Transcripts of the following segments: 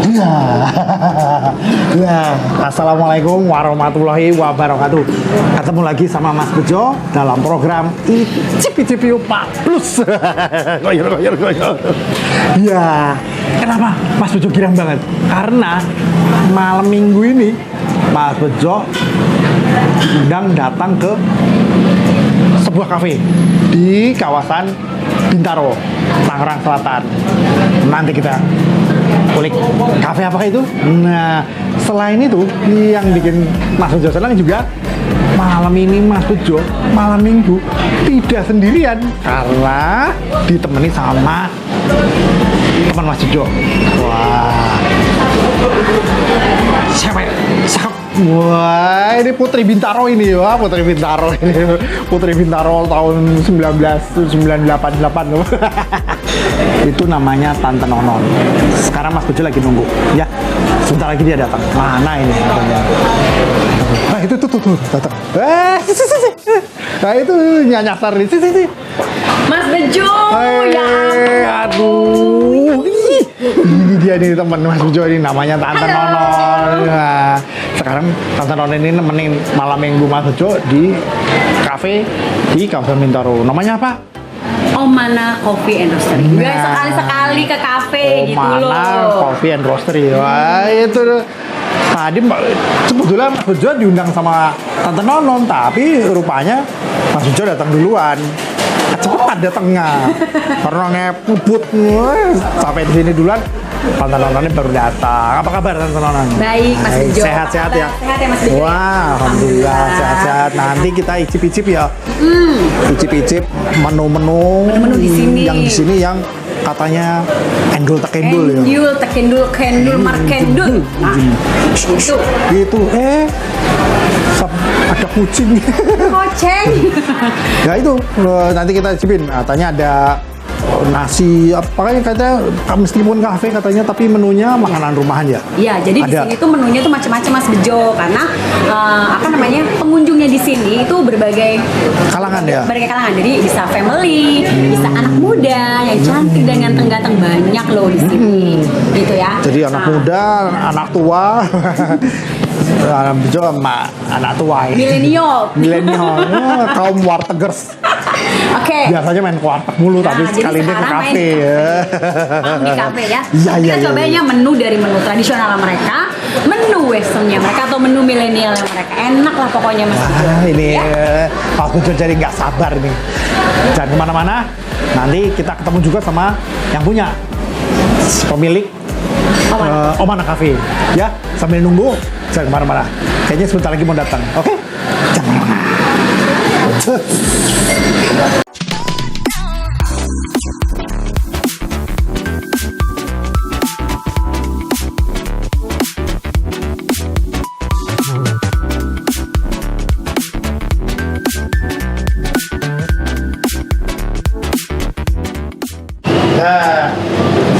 Ya. Ya, assalamualaikum warahmatullahi wabarakatuh. Ketemu lagi sama Mas Bejo dalam program Icip-icip Yuk Pak Plus. Goyor. Ya, kenapa Mas Bejo girang banget? Karena malam minggu ini Mas Bejo sedang datang ke sebuah kafe di kawasan Bintaro, Tangerang Selatan. Nanti kita kulik kafe apa itu. Nah, selain itu yang bikin Mas Bejo senang juga malam ini Mas Bejo malam minggu tidak sendirian karena ditemani sama teman Mas Bejo. Wah, siapa ya? Wah, ini Putri Bintaro ini. Wah, Putri Bintaro ini. Putri Bintaro tahun 1998. Itu namanya Tante Nonon. Sekarang Mas Bejo lagi nunggu. Ya, sebentar lagi dia datang. Mana ini? Nah, itu tuh datang. Nah, itu nyasar nih. Sisi. Mas Bejo, ya aduh. Ini dia nih teman Mas Bejo ini namanya Tante Nonon. Nah, sekarang Tante Nonon ini nemenin malam minggu Mas Bejo di kafe di kawasan Bintaro. Namanya apa? Omana Coffee and Roastery. Nah, sekali-sekali ke kafe gitu loh. Omana Coffee and Roastery. Wah, itu tadi sebetulnya Mas Bejo diundang sama Tante Nonon, tapi rupanya Mas Bejo datang duluan. Cepat datangnya karena ngepuput sampai di sini duluan. Tante Nononnya baru datang. Apa kabar Tante Nonon? Baik Mas Bejo. Sehat-sehat ya? Sehat ya Mas Bejo. Wah, alhamdulillah sehat-sehat. Nanti kita icip-icip ya. Icip-icip menu-menu di sini. Yang di sini yang katanya endul tekendul ya. Endul tekendul markendul. Nah, itu ada kucing. Koceng. Ya itu nanti kita cipin. Katanya ada nasi apa katanya meskipun kafe katanya tapi menunya makanan rumahan ya. Iya, jadi di sini tuh menunya tuh macam-macam Mas Bejo karena pengunjungnya di sini itu berbagai kalangan ya. Berbagai kalangan. Jadi bisa family, bisa anak muda yang cantik dan ganteng-ganteng banyak loh di sini. Gitu ya. Jadi anak muda, anak tua. Anak Bejo sama anak tua ya. Milenial. Kaum wartegers. Oke. Biasanya main ke warteg mulu, tapi sekali ini ke kafe ya. Di kafe ya. Iya. Kita cobainnya menu dari menu tradisional mereka, menu westernnya mereka atau menu milenialnya mereka. Enak lah pokoknya Mas Bejo. Ini Mas Bejo jadi nggak sabar nih. Jangan kemana-mana. Nanti kita ketemu juga sama yang punya pemilik Omana Cafe. Ya, sambil nunggu jangan kemana-mana. Kayaknya sebentar lagi mau datang. Oke? Jangan kemana-mana. Nah,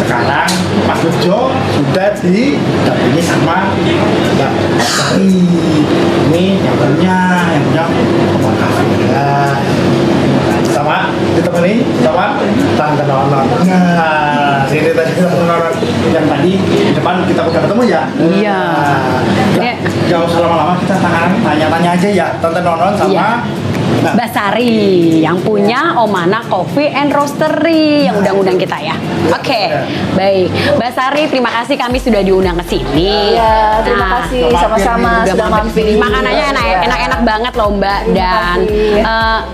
sekarang Mas Bejo sudah didampingi sama Mbak Sari. Ini yang punya Omana Cafe ya. Sama ditemani sama Tante Nonon. Nah, ini tadi Tante Nonon yang tadi di depan kita udah ketemu ya. Iya. Jauh lama-lama kita tanya-tanya aja ya Tante Nonon sama Mbak Sari yang punya Omana Coffee and Roastery yang undang-undang kita ya. Oke, baik. Mbak Sari, terima kasih kami sudah diundang ke sini. Iya, terima kasih sama-sama sudah mampir. Makanannya enak-enak banget loh Mbak. Dan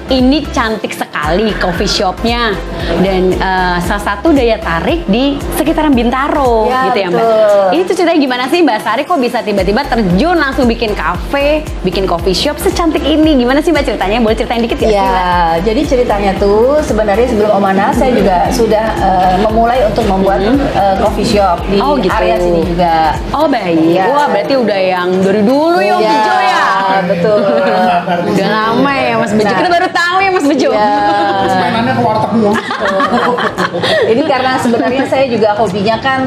ini cantik sekali coffee shopnya dan salah satu daya tarik di sekitaran Bintaro ya, gitu ya Mbak. Ini tuh ceritanya gimana sih Mbak Sari kok bisa tiba-tiba terjun langsung bikin cafe, bikin coffee shop secantik ini? Gimana sih Mbak ceritanya? Boleh ceritain dikit ya? Ya, jadi ceritanya tuh sebenarnya sebelum Omana saya juga sudah memulai untuk membuat coffee shop di area sini juga. Oh baik. Ya. Wah berarti udah yang dari dulu ya Mas Bejo ya? Betul. Udah lama ya Mas Bejo. Kita baru tahu ya Mas Bejo. mainannya ke warteg mulu. Ini karena sebenarnya saya juga hobinya kan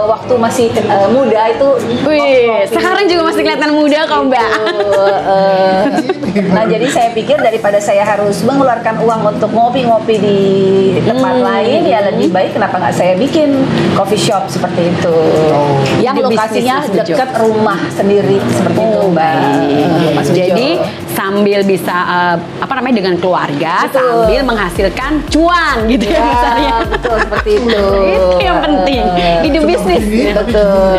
waktu masih muda itu. Wih, sekarang juga masih kelihatan muda kok Mbak. Nah jadi saya pikir daripada saya harus mengeluarkan uang untuk ngopi-ngopi di tempat lain, ya lebih baik kenapa nggak saya bikin coffee shop seperti itu. Yang Ide lokasinya bisnis, Mas Bejo. dekat rumah sendiri seperti itu, Mbak. Mas Bejo. Jadi sambil bisa dengan keluarga, Betul. sambil menghasilkan cuan gitu ya, misalnya. Betul seperti itu. Itu yang penting. Ide bisnis. Betul.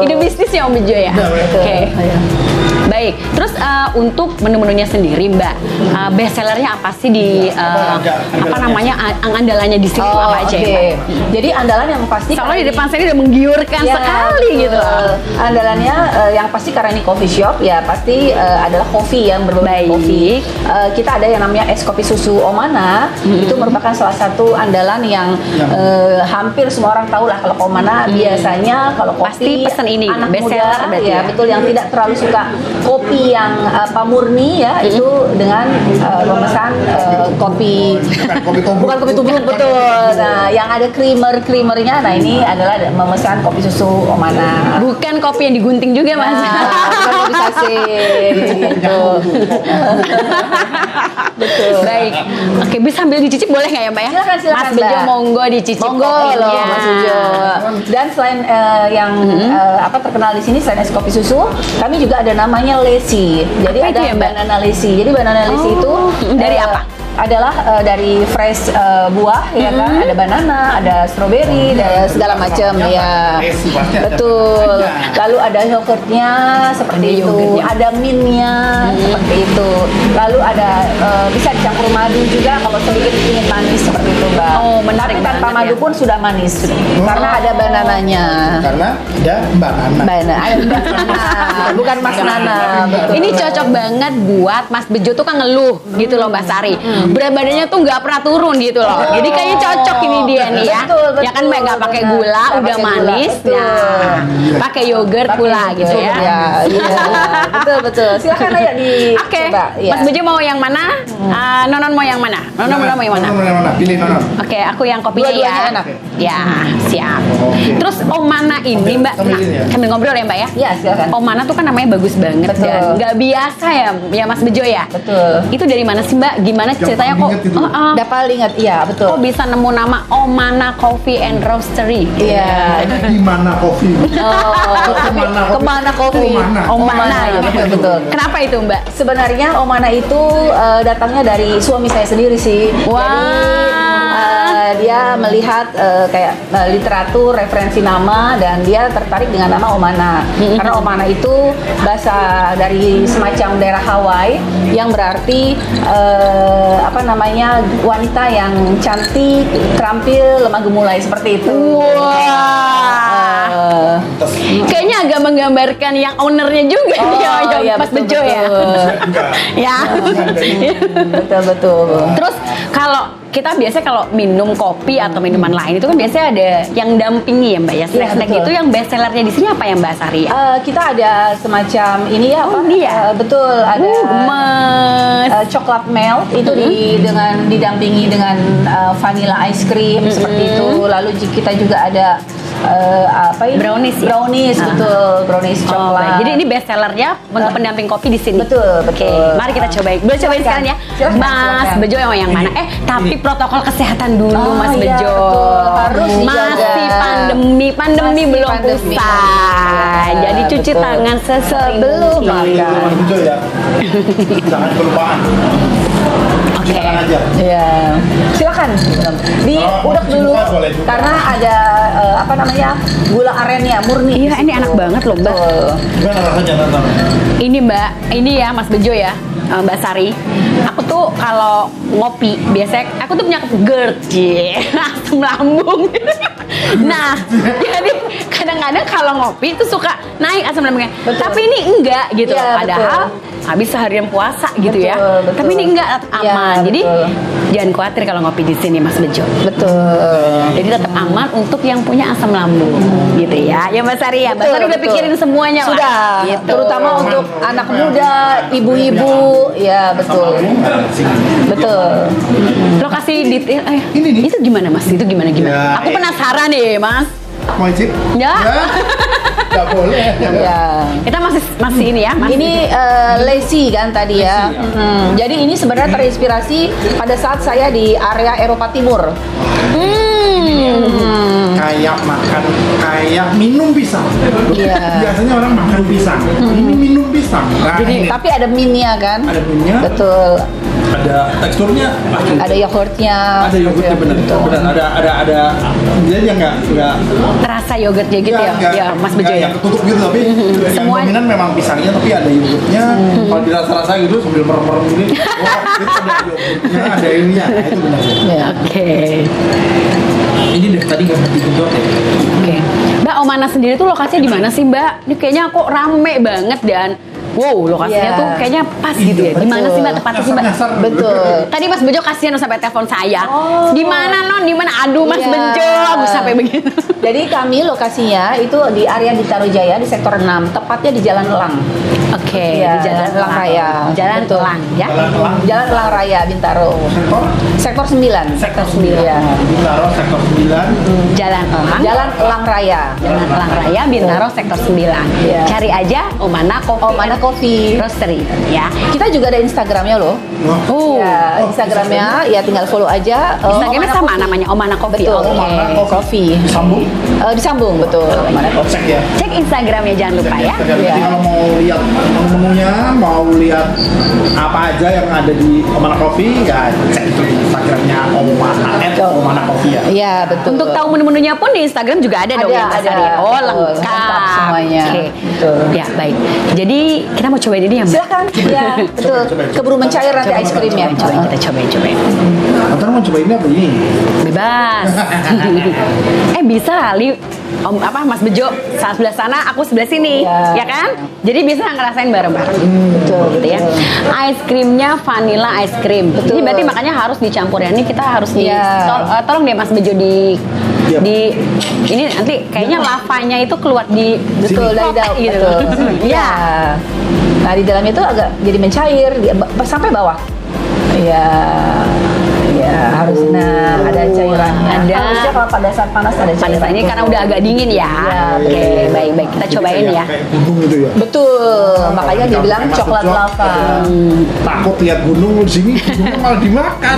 Ide bisnis ya Om Bejo ya. Oke. Baik. Terus untuk menu-menunya sendiri Mbak, best sellernya apa sih di andalannya di sini Oh, apa aja ya oke. Mbak? Jadi andalan yang pasti Soalnya di karena depan saya ini udah menggiurkan Ya, sekali betul. gitu loh. Andalannya yang pasti karena ini coffee shop ya pasti adalah kopi yang berbau Baik. kopi. Kita ada yang namanya es kopi susu Omana. Itu merupakan salah satu andalan yang hampir semua orang tahu lah kalau Omana biasanya kalau kopi Pasti pesen ini, anak best muda seller berarti ya ya? betul yang tidak terlalu suka kopi yang murni ya itu dengan memesan kopi bukan kopi tubruk betul. Nah yang ada creamernya nah ini adalah memesan kopi susu Omana. Bukan kopi yang digunting juga Mas. Bukan kopi saset gitu. Betul. Baik. Oke, bisa sambil dicicip boleh nggak ya Mbak ya? Silakan, Mas Bejo Mbak. monggo dicicip Monggo kopinya. loh Mas Ujo. Dan selain yang terkenal di sini selain es kopi susu, kami juga ada namanya Lesi. Jadi Apa itu ada ya, Mbak? banana Lesi. Jadi banana Lesi itu dari apa? Adalah dari fresh buah ya kan, ada banana, ada strawberry, ada segala macam ya. Lesi pasti ada Betul. banananya. Lalu ada yogurtnya seperti Ada itu, yogurtnya. ada mintnya seperti itu. Lalu ada bisa dicampur madu juga kalau sedikit ingin manis seperti itu, Mbak. Oh, menarik Tapi tanpa banget madu ya. pun sudah manis karena ada banananya. Karena ada Mbak Nana. Bukan Mas Nana. Betul. Ini cocok banget buat Mas Bejo tuh kan ngeluh gitu loh Mbak Sari. Berat badannya tuh nggak pernah turun gitu loh. Jadi kayaknya cocok ini dia nih ya. Betul, Ya kan Mbak nggak pakai benar. gula, Nggak udah pakai gula, manis. betul. Nah, pakai yogurt pula gitu ya. Betul. Silakan aja di Oke, coba. Ya. Mas Bejo mau yang mana? Nonon mau yang mana? Nonon mau yang mana? Mana? Pilih Nonon. Oke, aku yang kopinya ya. Dua-duanya enak. Ya, siap. Oke. Terus Omana ini Mbak, sambilin ya? sambil ngobrol ya Mbak ya. Ya, silakan. Omana tuh kan namanya bagus banget Betul. dan nggak biasa ya Mas Bejo ya. Betul. Itu dari mana sih Mbak? Gimana ceritanya kok? paling inget itu. Udah paling ingat, iya betul. Kok bisa nemu nama Omana Coffee and Roastery? Iya. Gimana kopi? Kemana kopi? Omana, ya, gitu. betul. Kenapa itu Mbak? Sebenarnya Omana itu datangnya dari suami saya sendiri sih. Wah. Jadi dia melihat kayak literatur, referensi nama dan dia tertarik dengan nama Omana. Karena Omana itu bahasa dari semacam daerah Hawaii yang berarti wanita yang cantik, terampil, lemah gemulai seperti itu. Wah. Kayaknya agak menggambarkan yang ownernya juga nih, yang iya, Mas betul, Bejo ya. Ya. Betul. Terus kalau kita biasanya kalau minum kopi atau minuman lain itu kan biasanya ada yang dampingi ya Mbak ya. Snack-snack betul. itu yang best sellernya di sini apa ya Mbak Sari? Kita ada semacam ini ya, Oh, ini ya? betul, ada Gemes. coklat melt itu dengan didampingi dengan vanilla ice cream seperti itu. Lalu kita juga ada Brownies ya? Brownies, betul, brownies Oh, baik. coklat. Jadi ini best sellernya untuk pendamping kopi di sini. Betul. Oke, mari kita cobain. Boleh cobain sekarang ya, Silakan, Mas silakan. Bejo yang mana? Tapi protokol kesehatan dulu, Oh, Mas iya, Bejo. betul. Harus dijaga. Masih pandemi Masih belum pandemi. usai. Iya, Jadi cuci betul. tangan sesering Sebelum mungkin. makan. Mas Bejo ya. Jangan kelupaan. Oke. Silakan aja. Iya. Silakan. Diudek mau dulu dibuka boleh juga. karena ada gula arennya murni. Iya, ini enak banget loh, Mbak. Betul. Gimana rasanya Nonon? Ini Mbak, ini ya Mas Bejo ya, Mbak Sari. Aku tuh kalau ngopi biasanya aku tuh punya GERD, asam lambung. Nah, jadi kadang-kadang kalau ngopi itu suka naik asam lambungnya. Betul. Tapi ini enggak gitu. Iya, Padahal habis seharian puasa gitu ya. Betul. Tapi ini enggak, tetap Ya, aman. Jadi betul. jangan khawatir kalau ngopi di sini Mas Bejo. Betul. Jadi tetap aman untuk yang punya asam lambung gitu ya. Ya Mbak Sari ya. Mbak Betul, Sari udah betul. pikirin semuanya lah. Sudah, Gitu. terutama untuk anak muda, ibu-ibu, ya betul. Betul. Lokasi detail Ini nih. itu gimana Mas? Itu gimana? Ya, Aku penasaran nih Mas. Mau icip? Ya. Nggak boleh. Ya. Kita masih ini ya, Mas. Ini lazy kan tadi ya. Jadi ini sebenarnya terinspirasi pada saat saya di area Eropa Timur. Kayak makan, kayak minum pisang. Iya. Biasanya orang makan pisang. Ini minum pisang. Nah, Jadi ini tapi ada minnya kan? ada minyak, Betul. ada teksturnya, Ada yogurtnya. ada yogurtnya benar. Betul. Benar, ada. Jadi dia nggak Rasa yogurtnya gitu ya. Ya, Mas Bejo ya. Yang ketutup gitu, tapi yang Semua- dominan memang pisangnya, tapi ada yogurtnya. Kalau dirasa-rasa gitu sambil merem-merem gini, wah itu ada yogurtnya, ada ininya. Nah, itu benar. Ya. Oke. Ini dari tadi nggak ngerti juga ya. Oke. Mbak, Omana sendiri tuh lokasinya di mana sih, Mbak? Ini kayaknya kok rame banget dan wow, lokasinya Iya. tuh kayaknya pas gitu ya. Di mana sih Mbak tepatnya sih, Mbak? Nyasar. Betul. Tadi Mas Bejo kasihan sampai telepon saya. Oh. Di mana non? Di mana? Aduh Mas Iya. Bejo, aku sampai begitu. Jadi kami lokasinya itu di area Bintaro Jaya di sektor 6, tepatnya di Jalan Elang. Oke, Iya, di Jalan Elang Raya. Jalan Betul. Elang ya. Jalan Elang Raya Bintaro. Sektor 9. Sektor 9. Ya. Bintaro sektor 9. Jalan Elang. Jalan Elang Raya. Jalan Elang Raya Bintaro sektor 9. Iya. Cari aja Omana Coffee. Omana Coffee. Roastery ya. Kita juga ada Instagramnya loh. Oh. Ya, Instagramnya ya tinggal follow aja. Instagramnya Omana sama Coffee. namanya Omana Coffee. Betul. Oke. Omana Coffee. Disambung. Disambung betul. Omana Coffee. Cek ya. Cek Instagramnya jangan lupa ya. Jadi Iya. kalau mau lihat menu-menunya, mau lihat apa aja yang ada di Omana Coffee, ya cek itu di Instagramnya Omana Coffee ya. Iya, betul. Untuk tahu menu-menunya pun di Instagram juga ada dong ya Mas ada. Ari? Oh Betul, lengkap. lengkap semuanya. Oke. Betul. Ya baik. Jadi kita mau cobain ini ya Mbak? Silakan. Ya, betul. Keburu mencair nanti es krimnya. Cobain, kita cobain. Atau mau coba ini apa ini? Bebas. Bisa kali Mas Bejo saat sebelah sana, aku sebelah sini, Iya. ya kan? Jadi bisa ngerasain bareng-bareng. Betul, Gitu ya. betul. Ice creamnya vanilla ice cream. Betul. Ini berarti makanya harus dicampur ya. Ini kita harus Iya. tolong deh Mas Bejo di Iya. ini nanti kayaknya lavanya itu keluar di Betul, dari dalam gitu. betul. Iya. Nah, di dalamnya itu agak jadi mencair sampai bawah. Iya. Iya, harus ada cairannya. Ada. Harusnya kalau pada saat panas ada Pada cairan. saat ini karena udah agak dingin ya. Iya, Oke, baik-baik kita cobain ya. Kayak gunung gitu ya. Betul, makanya dibilang Mas coklat Bejo, lava. Takut lihat gunung di sini, gunungnya malah dimakan.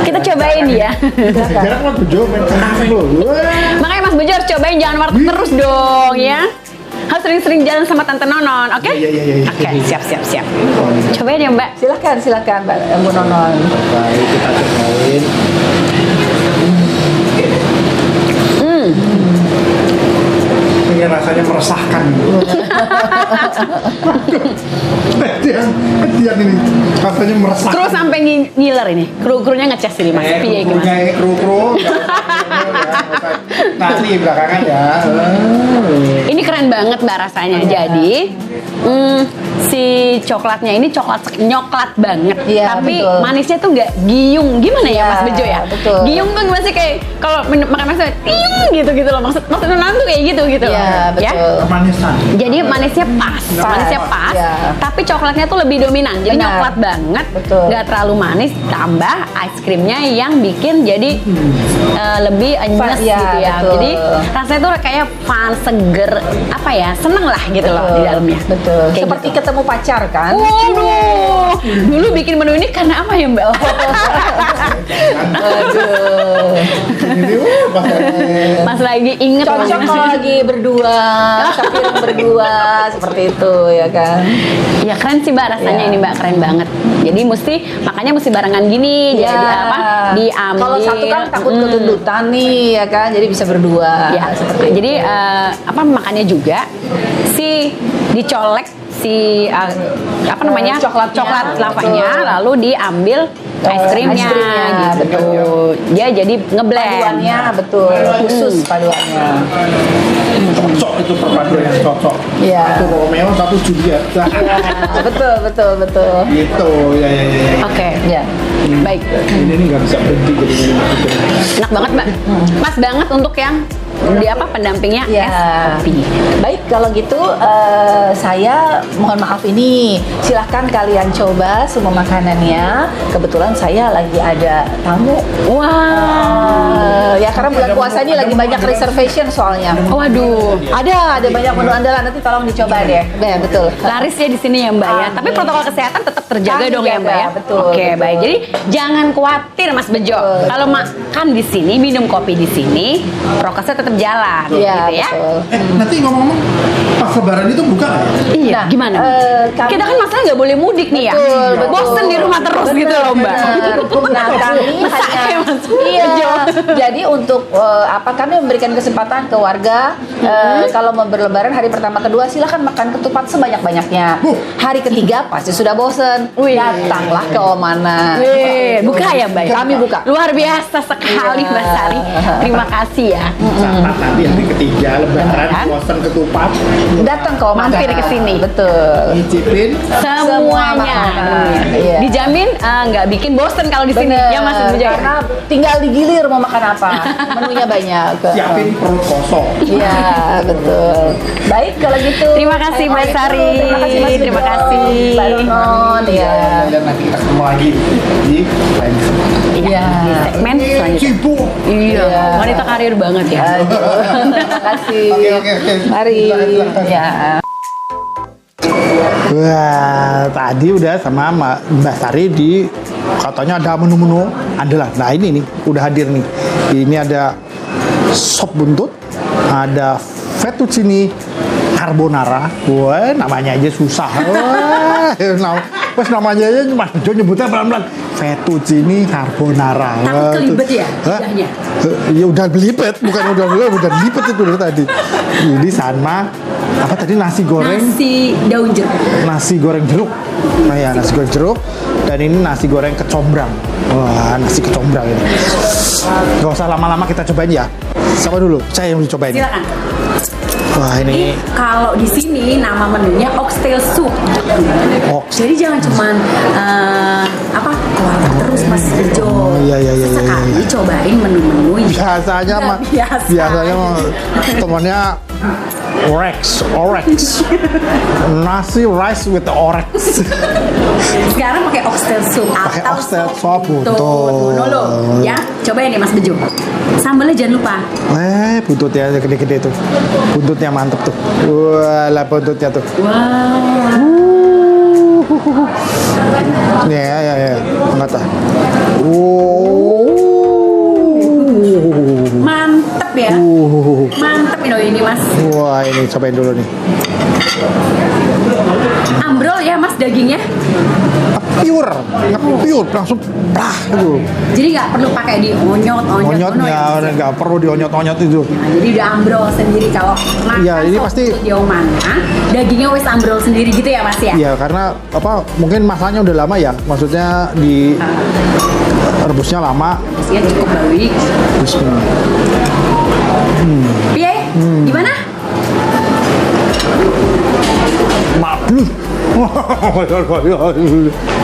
Kita cobain ya. Jarang Mas Bejo main kafe loh. Wah. Makanya Mas Bejo harus cobain, jangan warteg terus dong ya. Harus sering-sering jalan sama Tante Nonon, oke? Iya. Oke, siap. Cobain ya Mbak. Silakan Mbak Bu Nonon. Baik, kita cobain. Ini rasanya meresahkan. Ketian ini rasanya meresahkan. Kru sampai ngiler ini. Kru-krunya ngecas ini Mas. Piye iki, Mas? kru. Nanti belakangan ya. Ini keren banget Mbak rasanya. Jadi si coklatnya ini nyoklat banget. Iya, Tapi betul. manisnya tuh nggak giung. Gimana ya Iya, Mas Bejo ya? betul. Giung tuh gimana sih kayak kalau makan manisnya tiung gitu loh. Maksud Nonon tuh kayak gitu Iya, loh. betul. Manisan. Jadi manisnya pas, Iya. tapi coklatnya tuh lebih dominan. Jadi Benar. nyoklat banget, Betul. nggak terlalu manis. Tambah ice creamnya yang bikin jadi lebih anyes Iya, gitu ya. betul. Jadi rasanya tuh kayak fun, seger, apa ya, seneng lah gitu loh di dalamnya. Betul. Kayak Seperti gitu. ketemu pacar kan? Waduh, dulu bikin menu ini karena apa ya Mbak? Aduh. Ini Pas lagi inget Cocok banget. kalau lagi berdua, sepiring berdua seperti itu ya kan? Ya keren sih Mbak rasanya Iya. ini Mbak, keren banget. Jadi makanya mesti barengan gini. Iya. Jadi apa? Diambil. Kalau satu kan takut kegendutan nih ya kan, jadi bisa berdua. Ya, seperti itu. jadi apa makannya juga si dicolek si apa namanya Coklatnya, coklat lavanya betul. lalu diambil es krimnya gitu. Dia jadi ngeblend. Paduannya betul, khusus paduannya. Cocok itu perpaduan yang cocok. Iya. Satu Romeo, satu Juliet. Betul. Gitu, ya. Oke. Ya. Baik. Ini nggak bisa berhenti jadi Enak banget, Mbak. Pas banget untuk yang di apa pendampingnya Ya. es kopi. Baik, kalau gitu saya mohon maaf ini silahkan kalian coba semua makanannya. Kebetulan saya lagi ada tamu. Wah. Ya karena bulan puasa ini lagi banyak reservation soalnya. Waduh. Ada banyak menu andalan, nanti tolong dicoba deh. Ya, betul. Larisnya di sini ya Mbak ya. Tapi protokol kesehatan tetap terjaga Kami dong ya Mbak jaga, ya. betul, Oke, betul. baik. Jadi jangan khawatir Mas Bejo. Betul. Kalau makan di sini, minum kopi di sini, prokesnya tetap jalan Iya, gitu ya. betul. nanti ngomong-ngomong pas lebaran itu buka nggak? Iya, Nah, gimana? kami- Kita kan masalah nggak boleh mudik nih ya. Betul. Bosen di rumah terus gitu loh Mbak. Benar. Nah, kami Mesaknya, hanya Mas. iya. Bejo. Jadi untuk kami memberikan kesempatan ke warga kalau mau berlebaran hari pertama kedua silahkan makan ketupat sebanyak-banyaknya. Hari ketiga pasti sudah bosen. Wih. Datanglah ke Omana. Wih, buka ya Mbak? Kami buka. Luar biasa sekali Iya. Mbak Sari. Terima kasih ya. Catat nanti hari ketiga lebaran Lebaran. bosan ketupat. Datang ke Omana. Mampir ke sini. Betul. Nyicipin Semuanya. makanan. Iya. Dijamin nggak bikin bosen kalau di sini. Bener. Ya Mas Bejo. Karena tinggal digilir mau makan apa. Menunya banyak. siapin perut kosong. Iya, betul. Baik kalau gitu. Terima kasih, Mbak Sari. Terima kasih Mas Terima Bejo. kasih. Mbak Ronon, ya. Dan nanti kita ketemu lagi di lain kesempatan. Iya. Di segmen selanjutnya. Sibuk. Iya. Iya. Wanita karir banget ya. Terima kasih. Oke. Mari. Silakan. Ya. Wah, tadi udah sama Mbak Sari di katanya ada menu-menu andalan. Nah ini nih, udah hadir nih. Ini ada sop buntut, ada fettuccine carbonara. Wah, namanya aja susah. Wah, namanya aja Mas Bejo nyebutnya pelan-pelan. Fettuccine carbonara. Takut kelibet ya Hah? lidahnya? Ya udah belibet, bukan udah belibet itu dari tadi. Ini sama apa tadi nasi goreng? Nasi daun jeruk. Nasi goreng jeruk. Nah ya, nasi goreng jeruk. Dan ini nasi goreng kecombrang. Wah, nasi kecombrang ini. Gak usah lama-lama kita cobain ya. Siapa dulu? Saya yang dicobain. Silakan. Wah, ini Kalau di sini nama menunya oxtail soup. Ox. Jadi jangan cuman apa kuah terus Mas Bejo. iya. Sekali cobain menu-menu yang biasanya mah biasa. biasanya mah temannya orex. Nasi rice with orex. Sekarang pakai oxtail soup Pakai atau oxtail sop soup buntut. Ngono loh. Ya, cobain ya Mas Bejo. Sambalnya jangan lupa. Buntutnya gede-gede tuh. Buntutnya mantep tuh. Wah, lah buntutnya tuh. Wah. Ya. Enggak tahu. Mantep ya. Mantep ini Mas. Wah, ini cobain dulu nih. Ambrol ya Mas dagingnya. Pure, langsung plah gitu. Jadi nggak perlu pakai di onyot ngono Onyotnya ya. nggak perlu dionyot-onyot itu. Nah, jadi udah ambrol sendiri kalau makan Iya, ini sop pasti- buntut di mana dagingnya wes ambrol sendiri gitu ya Mas ya. Iya, karena apa? Mungkin masanya udah lama ya. Maksudnya di rebusnya lama. Mesinnya cukup baik. Bismillah. Piye? Gimana? Maklus.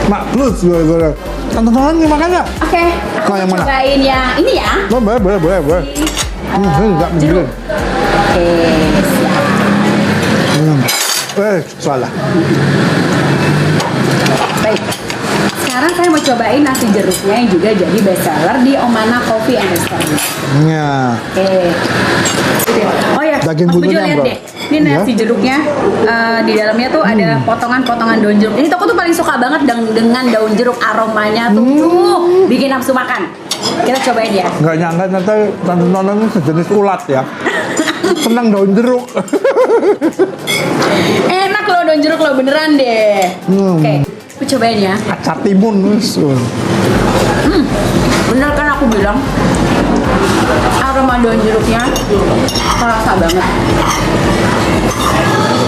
Maklus gue. Tonton nih makanya. Oke, aku Mau yang mana? cobain yang ini ya. Boleh. Enggak Jeruk. mungkin. Oke, siap. Salah. Baik. Sekarang saya mau cobain nasi jeruknya yang juga jadi bestseller di Omana Coffee and Restaurant. Ya. Oke. Oh ya, Daging Mas Bejo buntutnya, lihat bro. deh. Ini nasi Iya. jeruknya di dalamnya tuh ada potongan-potongan daun jeruk. Ini aku tuh paling suka banget dengan daun jeruk, aromanya tuh bikin nafsu makan. Kita cobain ya. Nggak nyangka ternyata tante Nonon ini sejenis ulat ya. Senang daun jeruk. Enak loh daun jeruk loh beneran deh. Oke, aku cobain ya. Kaca timun. Bener kan aku bilang aroma daun jeruknya terasa banget.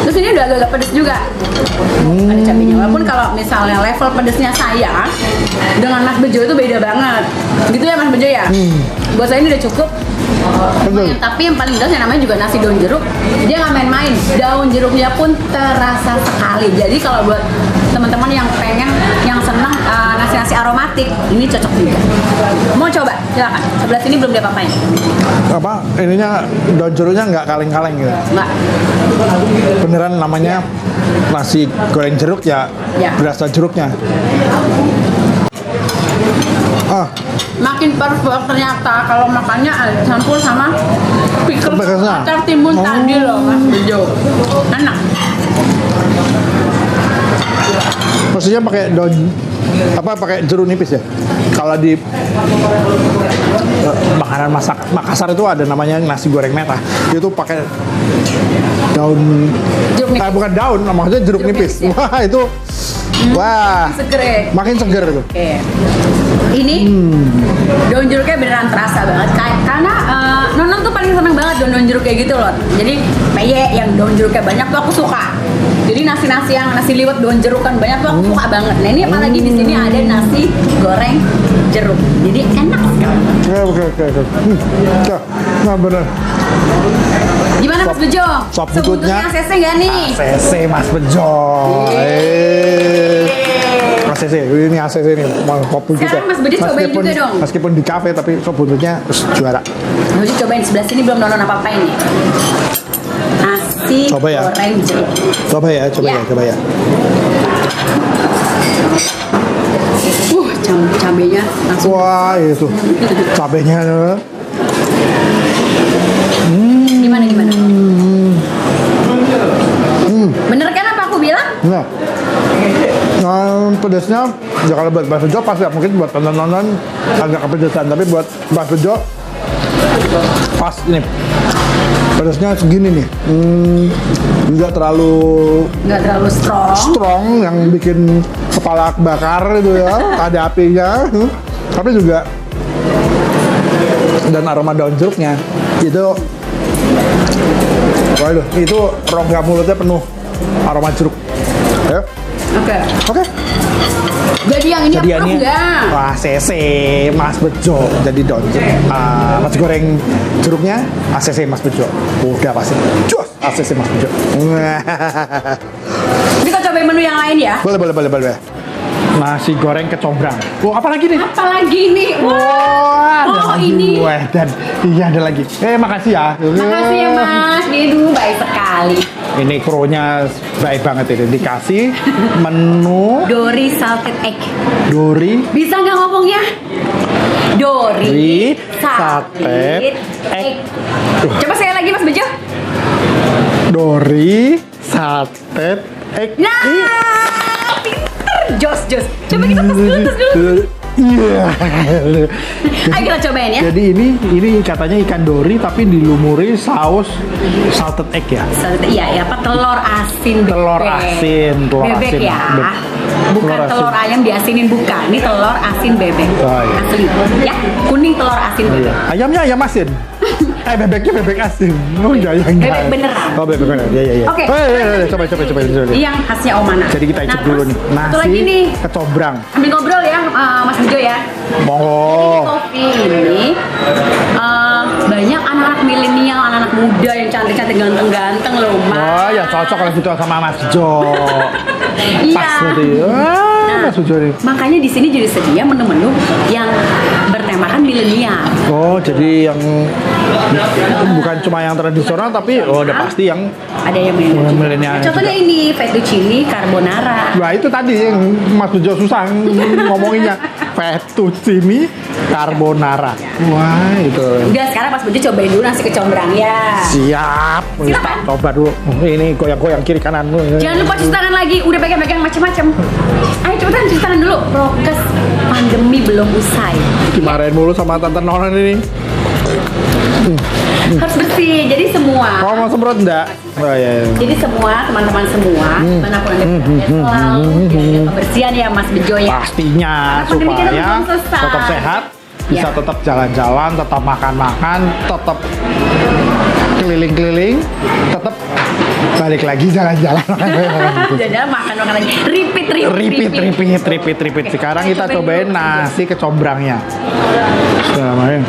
Terus ini udah agak-agak pedes juga. Ada cabenya. Walaupun kalau misalnya level pedesnya saya dengan Mas Bejo itu beda banget. Gitu ya Mas Bejo ya? Buat saya ini udah cukup. Lumayan. Tapi yang paling jelas yang namanya juga nasi daun jeruk, dia nggak main-main. Daun jeruknya pun terasa sekali. Jadi kalau buat teman-teman yang pengen, yang senang nasi-nasi aromatik, ini cocok juga. Mau coba? Silakan. Sebelah sini belum diapa-apain. Apa? Ininya daun jeruknya nggak kaleng-kaleng gitu. Nggak. Beneran namanya nasi goreng jeruk ya, Ya. berasa jeruknya. Makin perfect ternyata kalau makannya campur sama pickle Pickle-nya. acar timun tadi loh Mas Bejo. Enak. Maksudnya pakai daun apa pakai jeruk nipis ya? Kalau di makanan masak Makassar itu ada namanya nasi goreng merah. Itu pakai daun Jeruk nipis. bukan daun, maksudnya jeruk Jeruk nipis. nipis, ya. Wah, itu wah, Seger ya? makin seger tuh. Oke. Ini daun jeruknya beneran terasa banget. Karena Nonon tuh paling seneng banget daun jeruk kayak gitu loh. Jadi peye yang daun jeruknya banyak tuh aku suka. Jadi nasi-nasi yang nasi liwet daun jeruk kan banyak tuh aku suka banget. Nah ini apalagi di sini ada nasi goreng jeruk. Jadi enak sekali. Oke. Ya, nah bener. Gimana Mas Bejo? Sop bututnya ACC nggak nih? ACC Mas Bejo. ACC, ini ACC nih, mau kopi kita. Sekarang Mas Bejo cobain juga dong. Meskipun di kafe tapi sop buntutnya juara. Mas Bejo cobain sebelah sini belum Nonon apa-apain nih. Nasi Coba ya. goreng jeruk. Coba ya. Cabenya langsung. Wah, itu cabenya. Gimana? Bener kan apa aku bilang? Nah, pedasnya ya kalau buat Mas Bejo pas ya, mungkin buat tonton-tonton agak kepedesan, tapi buat Mas Bejo pas ini pedasnya segini nih, nggak terlalu strong yang bikin kepala bakar itu ya, ada apinya, tapi juga dan aroma daun jeruknya itu, waduh, itu rongga mulutnya penuh aroma jeruk. Ya. Oke. Jadi yang ini apa enggak? Wah, CC Mas Bejo. Jadi daun nasi goreng jeruknya ACC Mas Bejo. Udah pasti. Jos ACC Mas Bejo. Kita cobain menu yang lain ya. Boleh. Nasi goreng kecombrang. Oh, apa lagi nih? Apalagi nih? Wah, Oh, ini. Dan iya ada lagi. Makasih ya. Makasih ya Mas. Ini baik sekali. Ini krunya baik banget ini. Dikasih menu Dory salted egg. Dory Bisa nggak ngomongnya? Dory salted egg. Coba sekali lagi Mas Bejo. Dory salted egg. Nah, pinter. Jos. Coba kita tes dulu. Iya. Ayo kita cobain ya. Jadi ini katanya ikan dori tapi dilumuri saus salted egg ya. Iya, apa telur asin bebek. Telur asin. Bebek ya. Bukan telur ayam diasinin, bukan. Ini telur asin bebek. Oh, iya. Asli. Ya, kuning telur asin bebek. Ayamnya ayam asin. Bebeknya bebek asin. Oh iya. Bebek beneran. Oh bebek beneran. Iya. Oke. Coba. Ini yang khasnya Omana. Jadi kita icip dulu nih. Satu lagi nih. Nasi kecombrang. Ambil ngobrol ya, Mas Bejo ya. Monggo. Kopi ini banyak anak-anak milenial, anak-anak muda yang cantik-cantik, ganteng-ganteng loh, Mas. Oh ya cocok kalau gitu sama Mas Jo. Iya. Pas berarti. Mas Jo nih. Makanya di sini jadi sedia menu-menu yang bertemakan milenial. Oh, jadi yang bukan cuma yang tradisional tapi udah pasti yang Ada yang milenial. Contohnya ini fettuccine carbonara. Wah, itu tadi yang Mas Jo susah ngomonginnya. Fettuccine carbonara. Wah, itu. Udah sekarang Mas Bejo cobain dulu nasi kecombrang ya. Siap. Silakan. Coba dulu. Ini goyang-goyang kiri kanan. Jangan lupa cuci tangan lagi. Udah pegang-pegang macam-macam. Ayo cepetan cuci tangan dulu. Prokes pandemi belum usai. Dimarahin mulu sama Tante Nonon ini. Harus bersih. Jadi semua. Oh, mau semprot enggak? Oh iya. Jadi semua teman-teman semua manapun anda berada selalu jaga kebersihan ya Mas Bejo ya. Pastinya Karena pandemi kita supaya belum selesai. tetap sehat bisa Ya. tetap jalan-jalan, tetap makan-makan, tetap keliling-keliling, tetap balik lagi jalan-jalan. Jalan makan lagi. Repeat. Repeat. Sekarang Oke, kita cobain cobain dulu. nasi kecombrangnya. Bismillahirrahmanirrahim.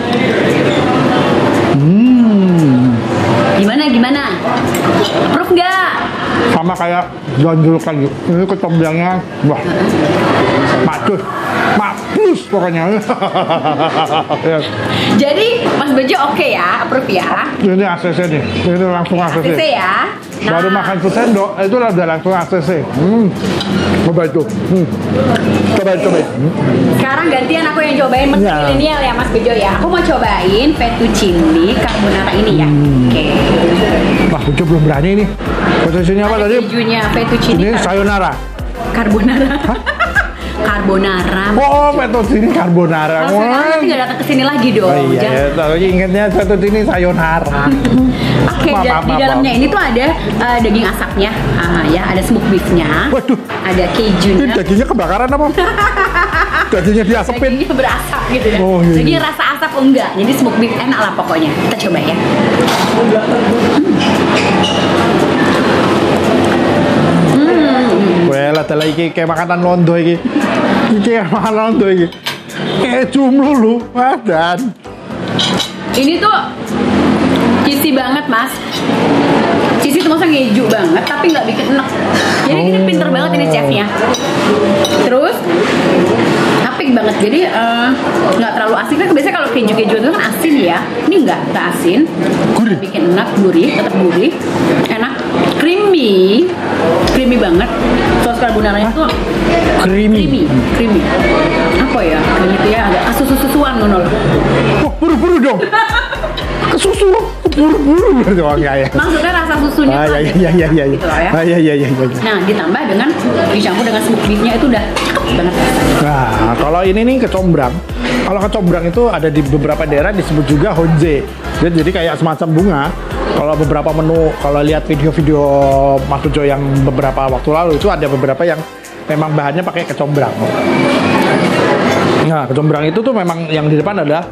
Gimana? Proof nggak? Sama kayak jonjol lagi. Ini kecombrangnya, wah, maklus pokoknya. Ya. Jadi Mas Bejo oke ya, approve ya. Ini ACC nih, ini langsung ACC. ACC ya. Baru makan sendok, itu udah langsung ACC. Coba itu. Cobain. Sekarang gantian aku yang cobain menu Ya. milenial ya Mas Bejo ya. Aku mau cobain fettuccine carbonara ini ya. Oke. Wah, Bejo belum berani nih. Posisinya apa Ada tadi? kejunya fettuccine Ini sayonara. carbonara. Carbonara. Oh, fettuccine carbonara. Kalau sekarang nanti nggak datang ke sini lagi dong. Oh iya, Jangan- tapi ingatnya fettuccine sayonara. Oke, di dalamnya ini tuh ada daging asapnya, ya, ada smoke beefnya, Waduh. ada Ini kejunya, dagingnya kebakaran apa? Dagingnya diasepin. dagingnya berasap gitu ya. Oh, iya. Dagingnya rasa asap oh enggak, jadi smoke beef enak lah pokoknya. Kita coba ya. Wah, lah lagi kayak makanan londo iki. Iki kayak makanan londo iki. Keju melulu, dan Ini tuh cheesy banget mas. Cheesy tuh masa ngeju banget, tapi nggak bikin enak. Jadi ini pinter banget ini chefnya. Terus apik banget, jadi nggak terlalu asin. Kan biasanya kalau keju-keju itu kan asin ya. Ini nggak asin. Gurih. Bikin enak, gurih, tetap gurih, enak, creamy banget. Saus carbonaranya tuh creamy. creamy. Apa ya? Creamy itu ya agak susu-susuan ngono loh. Wah, buru-buru dong. Kesusu, buru-buru dong ya. Maksudnya rasa susunya Ah, tuh iya. ada gitu loh ya. Ah, iya. Nah, ditambah dengan dicampur dengan smoke beef-nya itu udah cakep banget. Nah, kalau ini nih kecombrang. Kalau kecombrang itu ada di beberapa daerah disebut juga honje. Jadi kayak semacam bunga. Kalau beberapa menu, kalau lihat video-video Mas Bejo yang beberapa waktu lalu itu ada beberapa yang memang bahannya pakai kecombrang. Nah, kecombrang itu tuh memang yang di depan adalah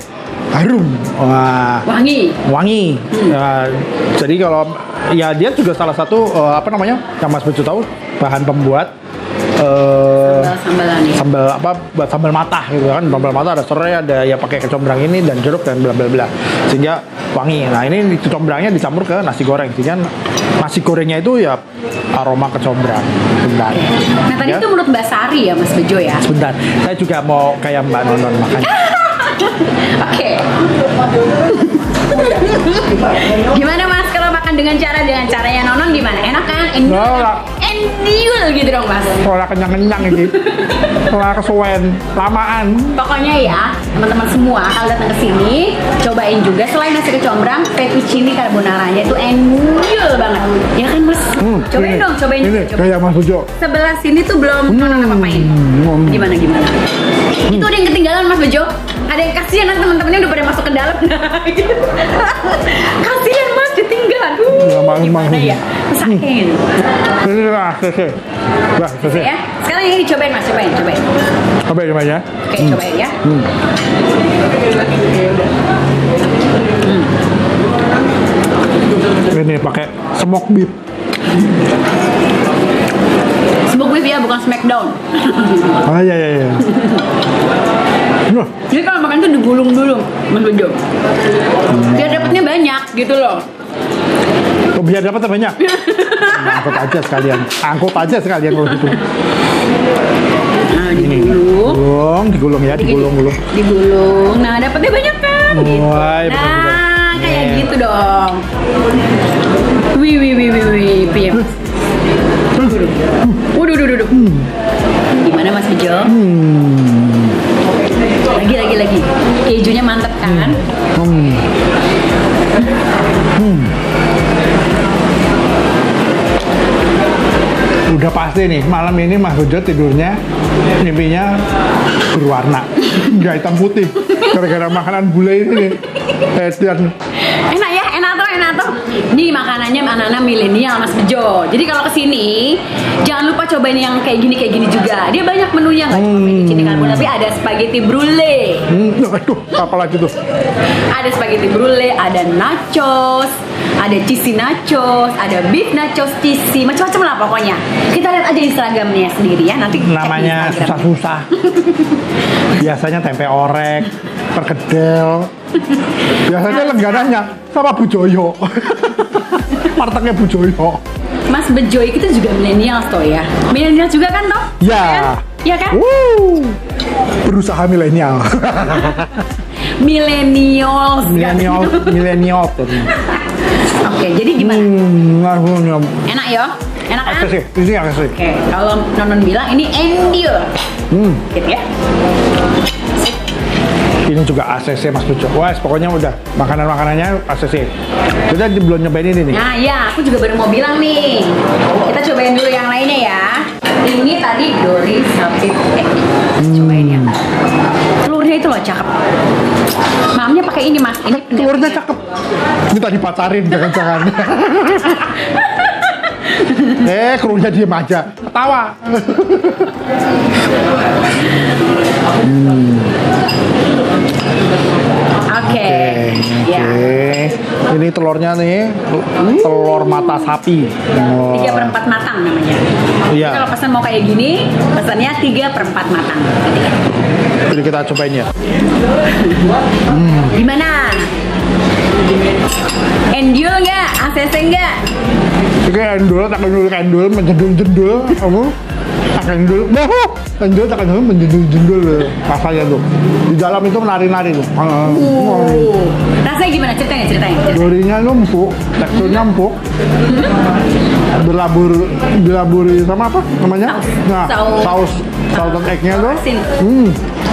harum. Wah, Wangi. Nah, jadi kalau ya dia juga salah satu apa namanya yang Mas Bejo tahu bahan pembuat Sambalan ya. sambal apa buat sambal matah gitu kan. Sambal matah ada serai, ada ya pakai kecombrang ini dan jeruk dan bla bla bla sehingga wangi. Nah ini kecombrangnya dicampur ke nasi goreng sehingga nasi gorengnya itu ya aroma kecombrang. Sebentar. Nah, tadi Ya. itu menurut Mbak Sari ya Mas Bejo ya. Sebentar, saya juga mau kayak Mbak Nonon makan. Oke. Gimana Mas kalau makan dengan caranya Nonon gimana? Enak kan? Endul gitu dong Mas. Soalnya kenyang-kenyang ini. Soalnya kesuwen, lamaan. Pokoknya ya, teman-teman semua kalau datang ke sini, cobain juga selain nasi kecombrang, fettuccine carbonaranya itu endul banget. Ya kan Mas? Cobain Ini, dong, cobain ini juga. Cobain. kayak Mas Bejo. Sebelah sini tuh belum Nonon apa-apain. Gimana? Itu ada yang ketinggalan Mas Bejo. Ada yang kasihan nanti teman-temannya udah pada masuk ke dalam. Kasihan Mas ditinggal. Gimana ya? Masakin. Ini lah, sese. Lah, sese. Ya. Sekarang yang ini cobain Mas, cobain. Coba ya. Oke, cobain ya. Ini pakai smoke beef. Smoke beef ya, bukan smackdown. Ah iya. Wah, Jadi kalau makan tuh digulung dulu, Mas Bejo. Biar dapetnya banyak gitu loh. biar dapat banyak. Angkut aja sekalian. Kalau gitu. Nah, digulung. Digulung ya, digulung. Digulung. Nah, dapetnya banyak kan? Gitu. Wah, iya, Nah, bener-bener. kayak Iya. gitu dong. Wih. Piye, Mas? Waduh. Gimana Mas Bejo? Lagi. Kejunya mantep kan? Udah pasti nih, malam ini Mas Bejo tidurnya mimpinya berwarna, nggak hitam putih, gara-gara makanan bule ini nih. Dan Enak ya, enak tuh enak tuh. Ini makanannya anak-anak milenial Mas Bejo. Jadi kalau kesini jangan lupa cobain yang kayak gini juga. Dia banyak menunya nggak cuma fettuccine carbonara, tapi ada spaghetti brulee. Aduh, apalagi tuh? Ada spaghetti brulee, ada nachos, ada cheesy nachos, ada beef nachos cheesy, macam-macam lah pokoknya. Kita lihat aja Instagramnya sendiri ya, nanti cek di Namanya Instagram. susah-susah. Biasanya tempe orek, perkedel. Biasanya langganannya sama Bu Joyo. Marteknya Bu Joyo. Mas Bejo itu juga milenial toh ya. Milenial juga kan toh? Ya. Iya kan? Berusaha milenial. Millennials. Milenial tuh. Oke, jadi gimana? Enak ya? Enak kan? Apa sih? Ini apa sih? Oke, kalau Nonon bilang ini endure. Gitu ya. Ini juga ACC Mas Bejo. Wah, pokoknya udah makanan-makanannya ACC. Kita belum nyobain ini nih. Nah ya, aku juga baru mau bilang nih. Kita cobain dulu yang lainnya ya. Ini tadi Dori sapi egg. Cobain ya. Telurnya itu loh cakep. Mamnya pakai ini Mas. Ini Telurnya cakep. Ini tadi pacarin jangan-jangan. Krunya diem aja. Ketawa. Oke. Ya. Ini telurnya nih, telur mata sapi. 3/4 matang namanya. Iya. Kalau pesan mau kayak gini, pesannya 3/4 matang. Jadi kita cobain ya. Gimana? Endul nggak? ACC nggak? Ini endul, tak endul, menjendul-jendul. Kamu tak endul, endul tak endul, menjendul-jendul rasanya tuh. Di dalam itu menari-nari tuh. Rasanya gimana? Ceritain. Dorinya itu empuk, teksturnya empuk. Dilaburi sama apa namanya? Nah, saus salted egg-nya tuh. Asin.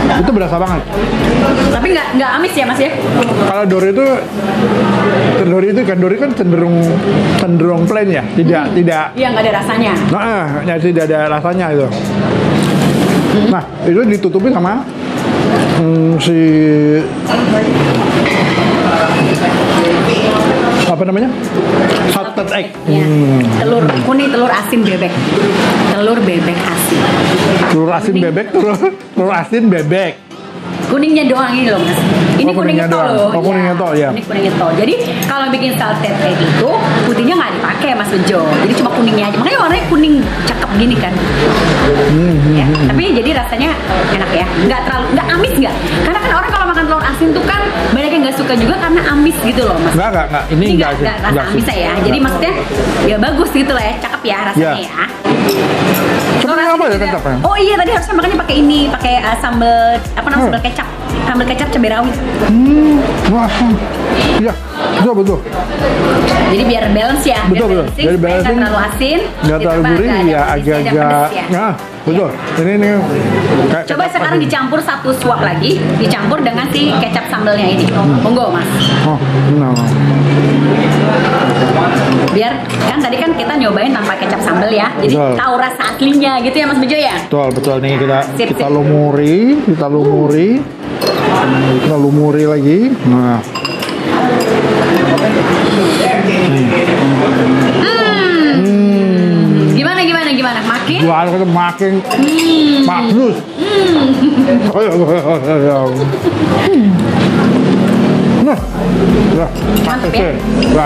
Itu berasa banget. Tapi nggak amis ya Mas ya? Kalau Dori itu kan cenderung plain ya, tidak. Iya nggak ada rasanya. Nah, ya tidak ada rasanya itu. Nah, itu ditutupi sama si apa namanya? Salted egg. Ya. Telur kuning, telur asin bebek. Telur bebek asin. Telur asin bebek, telur asin bebek. Kuningnya doang ini loh Mas. Ini kuningnya tol doang. loh. Oh, kuningnya tol, ya. Ini kuningnya tol. Jadi kalau bikin salted egg itu putihnya nggak dipakai Mas Bejo. Jadi cuma kuningnya aja. Makanya warnanya kuning cakep gini kan. Ya, tapi jadi rasanya enak ya. Nggak amis nggak? Karena kan orang kalau makan telur asin tuh kan banyak yang nggak suka juga karena amis gitu loh Mas. Enggak. Ini enggak sih. Rasa amisnya ya. Jadi maksudnya ya bagus gitu lah ya. Cakep ya rasanya ya. Sebenarnya apa ya kecap ya? Oh iya tadi harusnya makanya pakai ini, pakai sambal apa namanya sambal kecap. Sambal kecap cabai rawit. Wah. Iya, betul. Jadi biar balance ya. Betul. Jadi Nggak balancing. terlalu asin. Nggak terlalu gurih, ya agak-agak. Ya. Nah, betul. Ini kayak Coba kecap sekarang asin. dicampur satu suap lagi, dicampur dengan si kecap sambalnya ini. Monggo Mas. Oh, nah. Biar kan tadi kan kita nyobain tanpa kecap sambal ya. Jadi Betul. tahu rasa aslinya gitu ya Mas Bejo ya. Betul nih Sip. kita lumuri lagi. Nah. Gimana? Makin? Gua kata makin bagus. Nah, Mantep ya.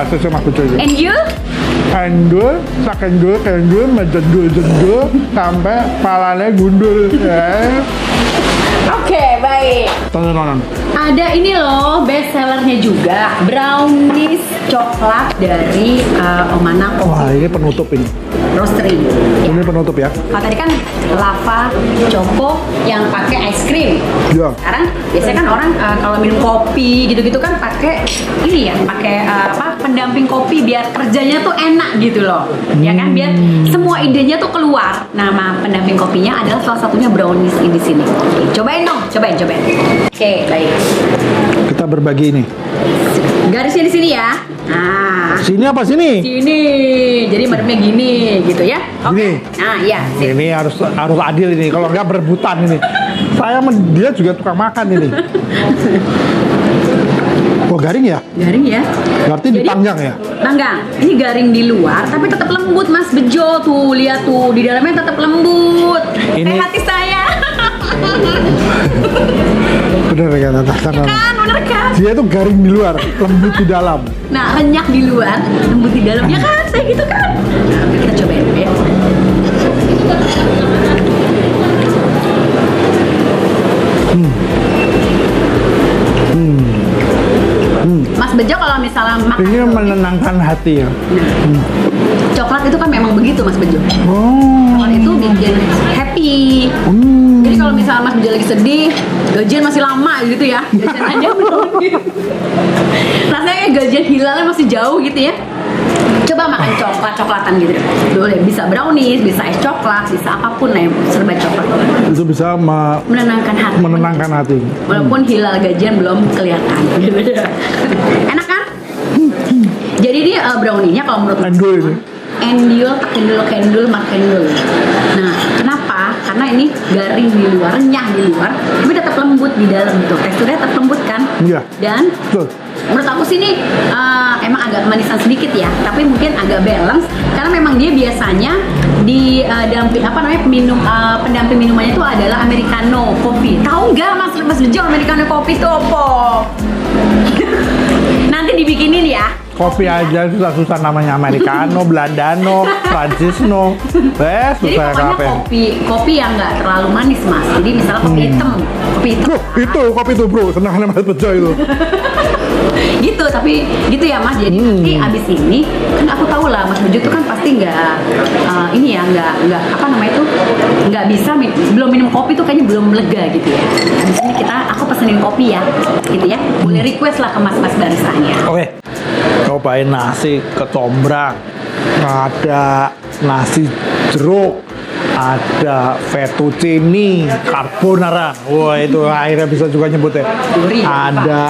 ACC Mas Bejo itu. And you? Kendul, menjendul sampai palanya gundul. Oke, baik. Tontonan. Ada ini loh, best sellernya juga, brownies coklat dari Omana Wah, Coffee ini penutup ini. Roastery. Ya. Ini penutup ya. Kalau tadi kan lava choco yang pakai es krim. Ya. Sekarang biasanya kan orang kalau minum kopi gitu-gitu kan pakai ini ya, pakai pendamping kopi biar kerjanya tuh enak gitu loh. Ya kan biar semua idenya tuh keluar. Nama pendamping kopinya adalah salah satunya brownies ini sini. Oke, cobain dong, cobain. Oke, baik. Kita berbagi ini. Garisnya di sini ya. Nah, Sini apa sini? sini. Jadi madepnya gini gitu ya. Oke. Gini. Nah, iya. sip. Ini harus adil ini. Kalau nggak berebutan ini. Dia juga tukang makan ini. Oh, garing ya? Garing ya. Berarti Jadi, dipanggang ya? Panggang. Ini garing di luar, tapi tetap lembut Mas Bejo tuh. Lihat tuh, di dalamnya tetap lembut. Ini- Hati saya. Bener kan? Kan, bener kan? Dia tuh garing di luar, lembut di dalam. Nah, renyah di luar, lembut di dalam. Ya kan, saya gitu kan. Nah, kita cobain dulu ya. Mas Bejo kalau misalnya makan Ini menenangkan hati ya. coklat itu kan memang begitu Mas Bejo. Oh. Coklat itu bikin happy. Jadi kalau misalnya Mas Bejo lagi sedih, gajian masih lama gitu ya. Gajian aja belum. Rasanya kayak gajian hilalnya masih jauh gitu ya. Coba makan coklat-coklatan gitu deh. Boleh, bisa brownies, bisa es coklat, bisa apapun ya, serba coklat. Itu bisa Menenangkan hati. menenangkan hati. Walaupun hilal gajian belum kelihatan. Gitu ya. Enak kan? Jadi ini brownie-nya kalau menurut Endul ini. Kendul, makendul. Nah, kenapa? Karena ini garing di luar, renyah di luar, tapi tetap lembut di dalam tuh. Teksturnya tetap lembut kan? Iya. Dan Betul. menurut aku sih ini emang agak manisan sedikit ya, tapi mungkin agak balance karena memang dia biasanya di pendamping minumannya itu adalah americano kopi. Tahu nggak Mas Bejo americano kopi itu apa? Nanti dibikinin ya. Kopi aja susah-susah namanya Americano, Belandano, Francisno. Jadi Susah pokoknya kape. kopi yang nggak terlalu manis Mas. Jadi misalnya kopi hitam. Bro, itu kopi tuh bro, senang Mas Bejo itu. Gitu, tapi gitu ya Mas. Jadi nanti abis ini kan aku tahu lah Mas Bejo itu kan pasti nggak nggak apa namanya itu nggak bisa belum minum kopi tuh kayaknya belum lega gitu ya. Abis ini aku pesenin kopi ya, gitu ya. Boleh request lah ke mas-mas barisanya. Oke, cobain nasi kecombrang, ada nasi jeruk, ada fettuccine carbonara. Wah itu akhirnya bisa juga nyebut ya. Dori, Ada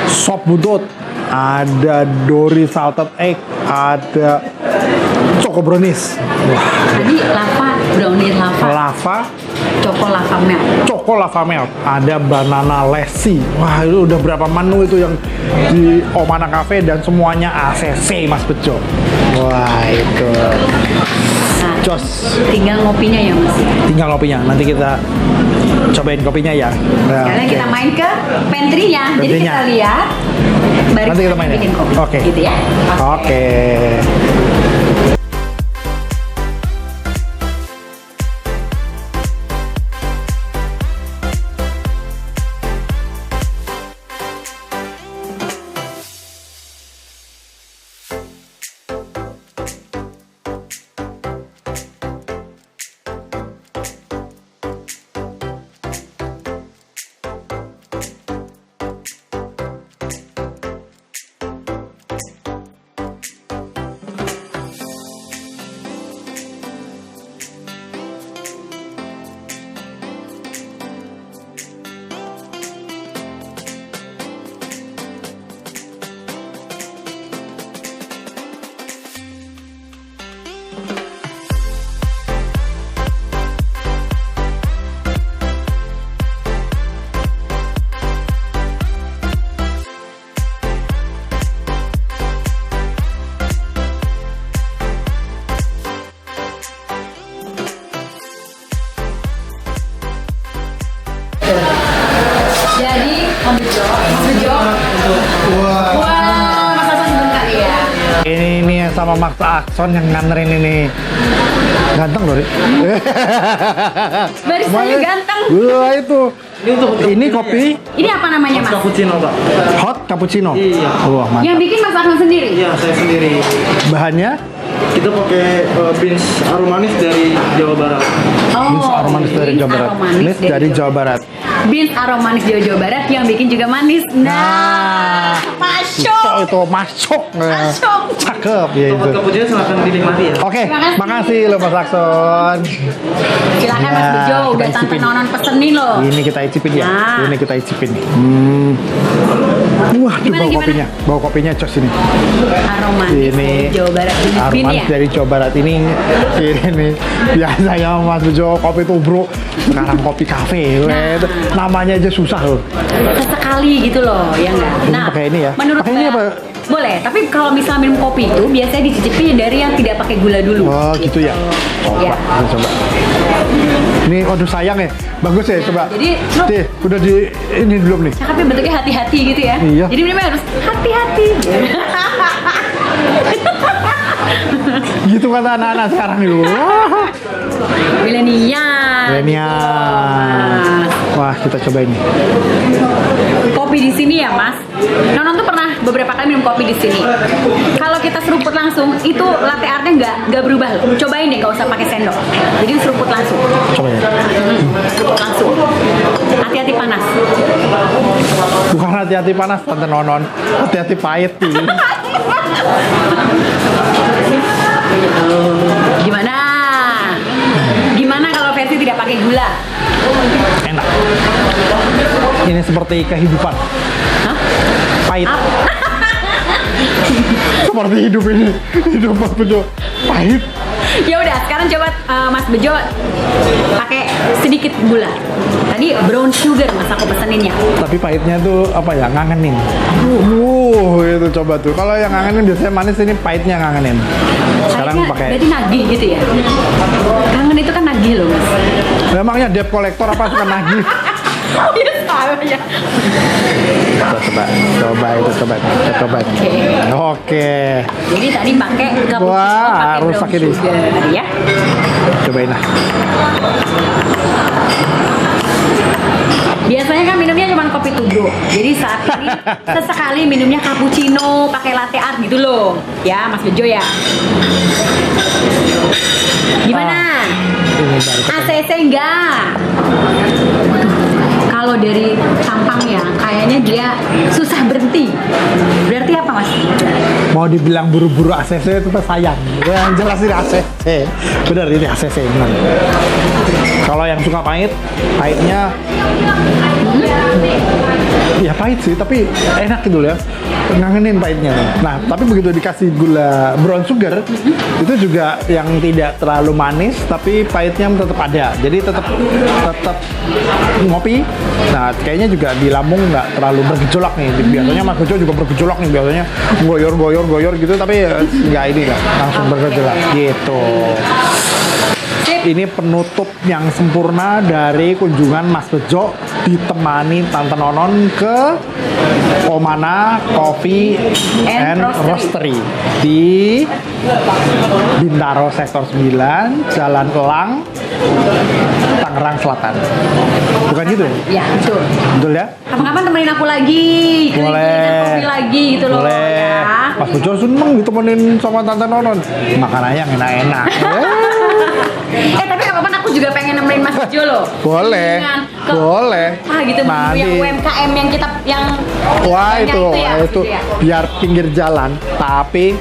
sop buntut, ada dori salted egg, ada choco brownies. Wah, Tadi brownie lava, choco lava melt. ada banana lassi. Wah itu udah berapa menu itu yang di Omana Cafe dan semuanya ACC Mas Bejo. Wah itu Nah, jos. tinggal ngopinya ya Mas. Tinggal kopinya. Nanti kita cobain kopinya ya. Nah, Sekarang oke. kita main ke pantry-nya. Jadi Pantry-nya. kita lihat barisan Nanti kita main ya? bikin kopi. Oke. Gitu ya. Oke. Jadi, Mas Bejo. Wah, Mas Hasan sebentar ya. Ini yang sama Max Akson yang nganterin ini. Ganteng loh, Rik. Barisannya ganteng. Wah itu. Ini kopi Ini apa namanya Mas? Cappuccino, Pak. hot cappuccino. Iya. Wah mantap. Yang bikin Mas Hasan sendiri? Iya, saya sendiri. Bahannya Kita pakai beans aromanis dari Jawa Barat. beans aromanis dari beans Jawa Barat. aromanis Beans dari Jawa Barat. Beans aromanis dari Jawa Barat yang bikin juga manis. Nah, masuk. Itu masuk. Masuk. Cakep ya Hot itu. cappuccino silahkan dinikmati ya. Oke, Terima kasih. makasih lo Mas Akson. Silakan Mas Nah, Bejo, kita udah Tante icipin. Nonon pesenin loh. Ini kita icipin ya. Nah. Ini kita icipin nih. Wah, tuh Gimana, bau gimana? kopinya. Bau kopinya cos ini. Aromatis Ini dari Jawa Barat. Bin Aromanis ya? dari Jawa Barat ini nih. Biasanya Mas Bejo kopi tubruk, sekarang kopi kafe. Nah. Namanya aja susah loh. Sesekali gitu loh, ya enggak? Ini pakai ini ya? Menurut Pakai ini saya, apa? boleh, tapi kalau misalnya minum kopi itu biasanya dicicipi dari yang tidak pakai gula dulu. Oh gitu ya. Ya. Coba, coba. Ini waduh sayang ya. Bagus ya, coba. Jadi, Srup. Nih, udah di ini belum nih. Cakapnya bentuknya hati-hati gitu ya. Iya. Jadi minumnya harus hati-hati. Gitu kata anak-anak sekarang nih. Wah. Milenial. Milenial. Wah, kita coba ini. Kopi di sini ya, Mas. Nonon tuh pernah beberapa kali minum kopi di sini. Kalau kita seruput langsung, itu latte artnya nggak berubah loh. Cobain deh, nggak usah pakai sendok. Jadi seruput langsung. Coba ya. Langsung. Hati-hati panas. Bukan hati-hati panas, Tante Nonon. Hati-hati pahit nih. Gimana? Gimana kalau versi tidak pakai gula? Enak. Ini seperti kehidupan. Hah? Pahit. Seperti hidup ini. Hidup Mas Bejo. Pahit. Ya udah, sekarang coba Mas Bejo pakai sedikit gula. Tadi brown sugar Mas aku peseninnya. Tapi pahitnya tuh apa ya, ngangenin. Itu coba tuh. Kalau yang ngangenin biasanya manis, ini pahitnya ngangenin. Sekarang Kayaknya pakai. berarti nagih gitu ya. Kangen itu kan nagih loh Mas. Memangnya debt collector apa suka nagih? Iya salah ya. Coba itu, coba. Oke. Jadi tadi pakai cappuccino Wah, pakai harus brown pakai ini. sugar ya. Cobain lah. Biasanya kan minumnya cuma kopi tubruk. Jadi saat ini sesekali minumnya cappuccino pakai latte art gitu loh. Ya, Mas Bejo ya. Gimana? Ini baru ACC enggak? Kalau dari tampangnya kayaknya dia susah berhenti. Berarti apa Mas? mau dibilang buru-buru ACC itu sayang. Yang jelas ini ACC. Benar ini ACC benar. Kalau yang suka pahit, pahitnya ya pahit sih, tapi enak gitu ya. Ngangenin pahitnya. Nah, tapi begitu dikasih gula brown sugar, itu juga yang tidak terlalu manis, tapi pahitnya tetap ada. Jadi tetap ngopi. Nah, kayaknya juga di lambung nggak terlalu bergejolak nih. Biasanya Mas Bejo juga bergejolak nih, biasanya goyor gitu, tapi nggak ini nggak langsung bergejolak gitu. Ini penutup yang sempurna dari kunjungan Mas Bejo ditemani Tante Nonon ke Omana Coffee and Roastery di Bintaro Sektor 9, Jalan Elang, Tangerang Selatan. Bukan gitu ya? Ya, betul. Betul ya? Kapan-kapan temenin aku lagi, Boleh. kopi lagi gitu loh. Boleh. Ya. Mas Bejo seneng ditemenin sama Tante Nonon. Makanannya yang enak-enak. Tapi kapan-kapan aku juga pengen nemenin Mas Bejo loh. Boleh. Boleh. Gitu Nanti. yang UMKM yang kita yang Wah banyak itu, ya, itu ya. biar pinggir jalan, tapi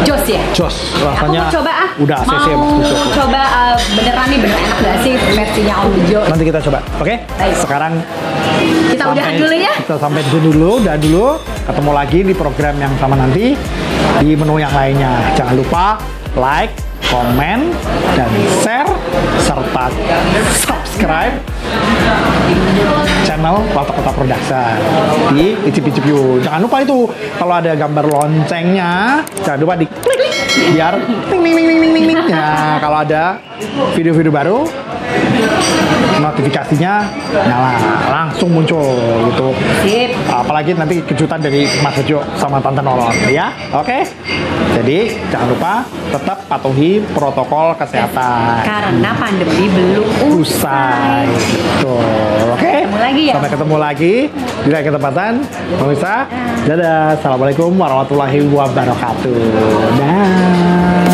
Jos ya. jos rasanya. Aku mau coba udah ACC Mas mau Bejo. coba beneran nih bener enak gak sih versinya Om Bejo? Nanti kita coba, oke? Baik. Sekarang Kita udahan dulu ya. Kita sampai di sini dulu, udah dulu. Ketemu lagi di program yang sama nanti di menu yang lainnya. Jangan lupa like, komen, dan share serta subscribe channel Watak Kota Production di Icip-Icip Yuk. Jangan lupa itu kalau ada gambar loncengnya, jangan lupa di klik biar ting ting ting ting ting ting. Ya, kalau ada video-video baru notifikasinya nyala langsung muncul gitu. Sip. Apalagi nanti kejutan dari Mas Bejo sama Tante Nonon ya. Oke. Jadi jangan lupa tetap patuhi protokol kesehatan. Karena pandemi belum Usai. Tuh, oke. Ketemu lagi ya. Sampai ketemu lagi di lain kesempatan. Pemirsa, dadah. Assalamualaikum warahmatullahi wabarakatuh. Dah.